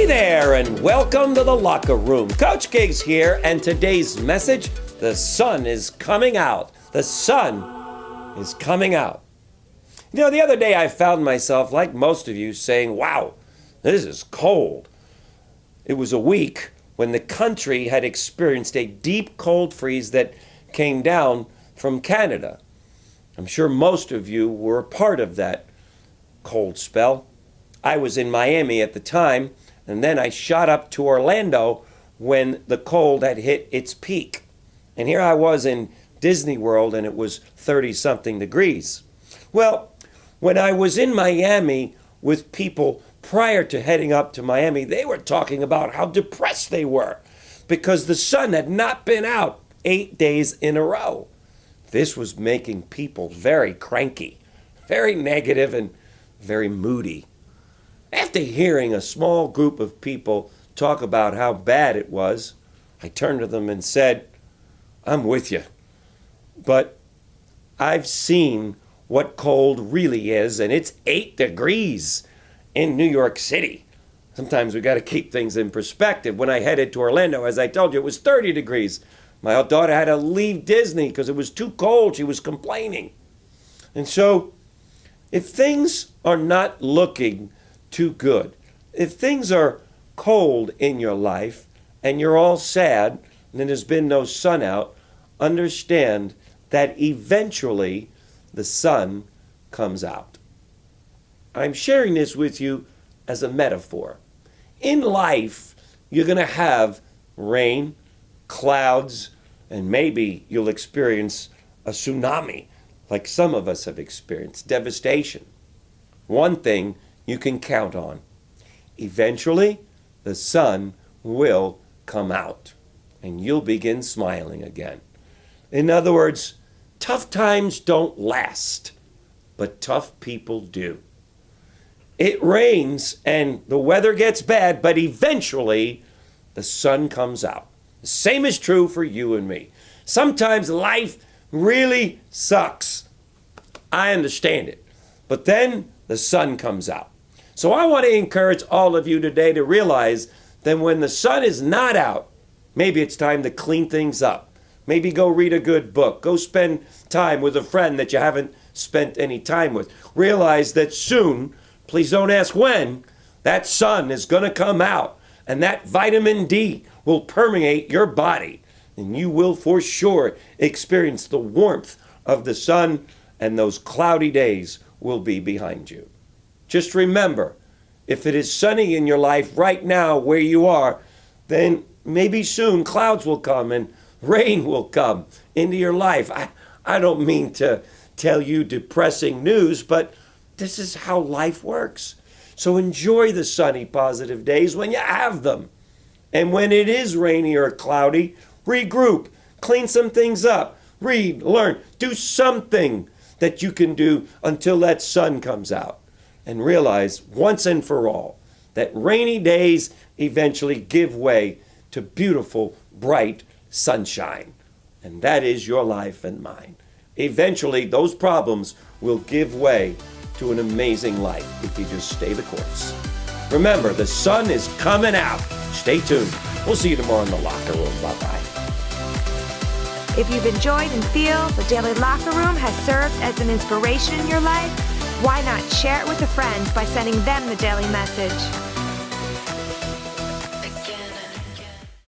Hey there, and welcome to the Locker Room. Coach Gigs here, and today's message, the sun is coming out. The sun is coming out. You know, the other day I found myself, like most of you, saying, wow, this is cold. It was a week when the country had experienced a deep cold freeze that came down from Canada. I'm sure most of you were a part of that cold spell. I was in Miami at the time, and then I shot up to Orlando when the cold had hit its peak. And here I was in Disney World, and it was 30-something degrees. Well, when I was in Miami with people prior to heading up to Miami, they were talking about how depressed they were because the sun had not been out 8 days in a row. This was making people very cranky, very negative, and very moody. After hearing a small group of people talk about how bad it was, I turned to them and said, I'm with you, but I've seen what cold really is, and it's 8 degrees in New York City. Sometimes we got to keep things in perspective. When I headed to Orlando, as I told you, it was 30 degrees. My daughter had to leave Disney because it was too cold. She was complaining. And so, if things are not looking too good, if things are cold in your life and you're all sad and there's been no sun out, understand that eventually the sun comes out. I'm sharing this with you as a metaphor. In life, you're going to have rain, clouds, and maybe you'll experience a tsunami like some of us have experienced, devastation. One thing you can count on. Eventually, the sun will come out and you'll begin smiling again. In other words, tough times don't last, but tough people do. It rains and the weather gets bad, but eventually the sun comes out. The same is true for you and me. Sometimes life really sucks. I understand it. But then the sun comes out. So I want to encourage all of you today to realize that when the sun is not out, maybe it's time to clean things up. Maybe go read a good book. Go spend time with a friend that you haven't spent any time with. Realize that soon, please don't ask when, that sun is going to come out. And that vitamin D will permeate your body. And you will for sure experience the warmth of the sun, and those cloudy days will be behind you. Just remember, if it is sunny in your life right now where you are, then maybe soon clouds will come and rain will come into your life. I don't mean to tell you depressing news, but this is how life works. So enjoy the sunny, positive days when you have them. And when it is rainy or cloudy, regroup, clean some things up, read, learn, do something that you can do until that sun comes out. And realize once and for all that rainy days eventually give way to beautiful, bright sunshine. And that is your life and mine. Eventually, those problems will give way to an amazing life if you just stay the course. Remember, the sun is coming out. Stay tuned. We'll see you tomorrow in the locker room. Bye-bye. If you've enjoyed and feel the Daily Locker Room has served as an inspiration in your life, why not share it with a friend by sending them the daily message?